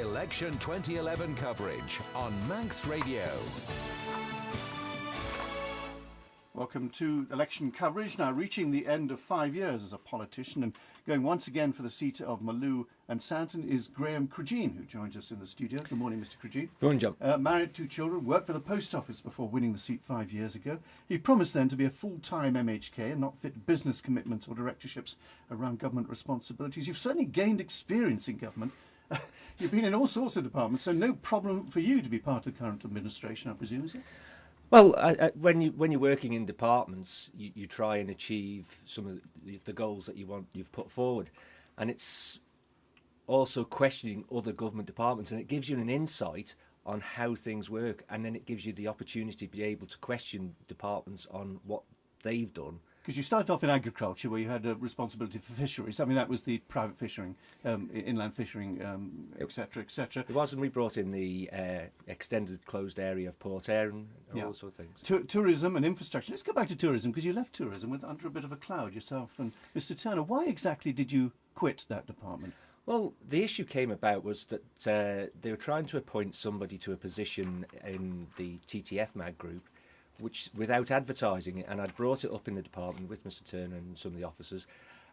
Election 2011 coverage on Manx Radio. Welcome to election coverage, now reaching the end of 5 years as a politician and going once again for the seat of Malew and Santon is Cregeen, who joins us in the studio. Good morning, Mr. Cregeen. Good morning, John. Married, 2 children, worked for the post office before winning the seat 5 years ago. He promised then to be a full-time MHK and not fit business commitments or directorships around government responsibilities. You've certainly gained experience in government. You've been in all sorts of departments, so no problem for you to be part of the current administration, I presume, is it? Well, when you're working in departments, you try and achieve some of the goals that you've put forward, and it's also questioning other government departments, and it gives you an insight on how things work, and then it gives you the opportunity to be able to question departments on what they've done. Because you started off in agriculture, where you had a responsibility for fisheries. I mean, that was the private fishing, inland fishing, etc., etc. It was, and we brought in the extended closed area of Port Erin and all sorts of things. Tourism and infrastructure. Let's go back to tourism, because you left tourism under a bit of a cloud yourself and Mr. Turner. Why exactly did you quit that department? Well, the issue came about was that they were trying to appoint somebody to a position in the TTF MAG group, which without advertising it, and I'd brought it up in the department with Mr. Turner and some of the officers,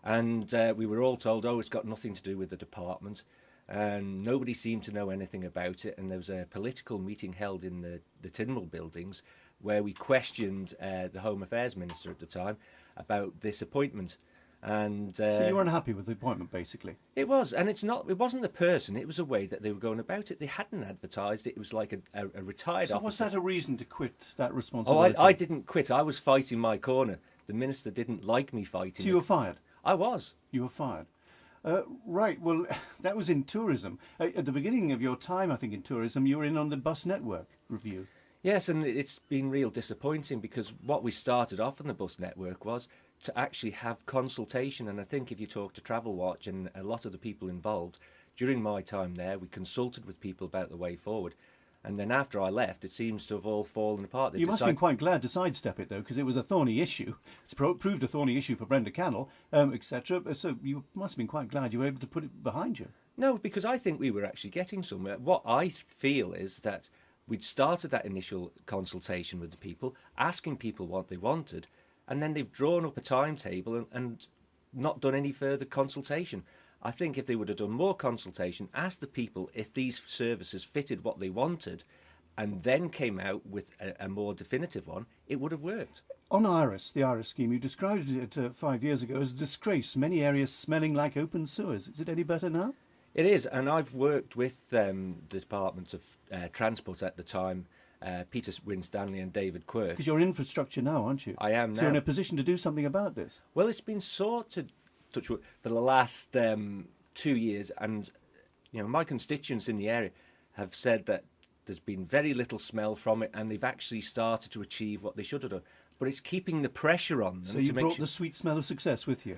and we were all told, oh, it's got nothing to do with the department, and nobody seemed to know anything about it, and there was a political meeting held in the Tynwald buildings where we questioned the Home Affairs Minister at the time about this appointment. And so you were unhappy with the appointment, basically? It was, and it wasn't the person, it was a way that they were going about it. They hadn't advertised it. It was like a retired officer. So was that a reason to quit that responsibility? Oh, I didn't quit. I was fighting my corner. The minister didn't like me fighting. So you were fired? I was. You were fired. Right, well, that was in tourism. At the beginning of your time, I think, in tourism, you were in on the bus network review. Yes, and it's been real disappointing, because what we started off on the bus network was to actually have consultation, and I think if you talk to Travel Watch and a lot of the people involved, during my time there, we consulted with people about the way forward. And then after I left, it seems to have all fallen apart. You must have been quite glad to sidestep it, though, because it was a thorny issue. It's proved a thorny issue for Brenda Cannell, etc. So you must have been quite glad you were able to put it behind you. No, because I think we were actually getting somewhere. What I feel is that we'd started that initial consultation with the people, asking people what they wanted, and then they've drawn up a timetable and not done any further consultation. I think if they would have done more consultation, asked the people if these services fitted what they wanted, and then came out with a more definitive one, it would have worked. On IRIS, the IRIS scheme, you described it 5 years ago as a disgrace, many areas smelling like open sewers. Is it any better now? It is, and I've worked with the Department of Transport at the time, Peter Winstanley and David Quirk. Because you're in infrastructure now, aren't you? I am now. So you're in a position to do something about this? Well, it's been sorted for the last 2 years, and my constituents in the area have said that there's been very little smell from it, and they've actually started to achieve what they should have done. But it's keeping the pressure on them. So you brought the sweet smell of success with you?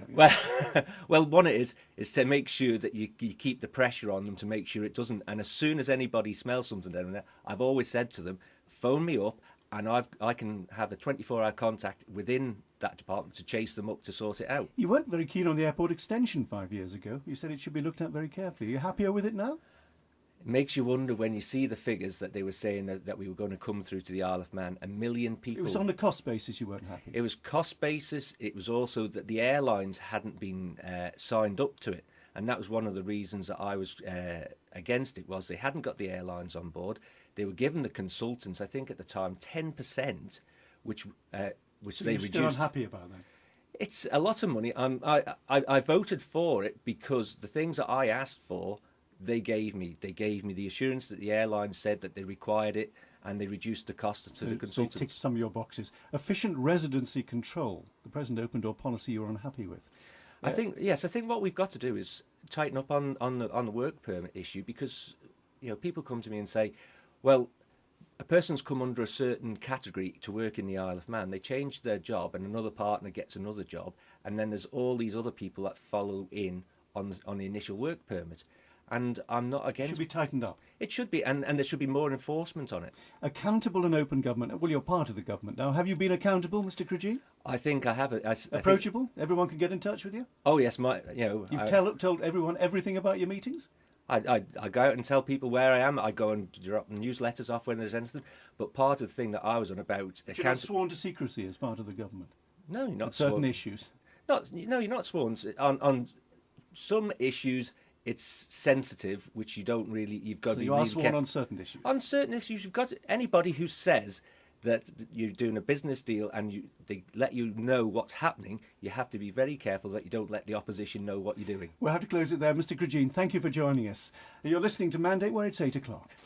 Well, one it is to make sure that you keep the pressure on them to make sure it doesn't. And as soon as anybody smells something down there, I've always said to them, phone me up, and I can have a 24-hour contact within that department to chase them up to sort it out. You weren't very keen on the airport extension 5 years ago. You said it should be looked at very carefully. Are you happier with it now? It makes you wonder when you see the figures that they were saying that we were going to come through to the Isle of Man. 1 million people. It was on the cost basis you weren't happy. It was cost basis. It was also that the airlines hadn't been signed up to it. And that was one of the reasons that I was against it, was they hadn't got the airlines on board. They were given the consultants, I think at the time, 10%, which so they you're reduced. Still unhappy about that? It's a lot of money. I voted for it because the things that I asked for, they gave me. They gave me the assurance that the airlines said that they required it, and they reduced the cost to the consultants. So you ticked some of your boxes. Efficient residency control, the present open door policy you're unhappy with. I think what we've got to do is tighten up on the work permit issue, because people come to me and say, well, a person's come under a certain category to work in the Isle of Man. They change their job, and another partner gets another job, and then there's all these other people that follow in on the initial work permit. And I'm not against... It should be tightened up. It should be, and there should be more enforcement on it. Accountable and open government. Well, you're part of the government now. Have you been accountable, Mr. Cregeen? I think I have. Approachable? Everyone can get in touch with you? Oh, yes. You've told everyone everything about your meetings? I go out and tell people where I am. I go and drop newsletters off when there's anything. But part of the thing that I was on about... You're not sworn to secrecy as part of the government? No, you're not on certain sworn. issues? No, you're not sworn. On some issues, it's sensitive, which you don't really... You've got So to be you are really sworn careful. on certain issues? On certain issues, you've got anybody who says that you're doing a business deal and they let you know what's happening, you have to be very careful that you don't let the opposition know what you're doing. We'll have to close it there. Mr. Cregeen, thank you for joining us. You're listening to Mandate, where it's 8 o'clock.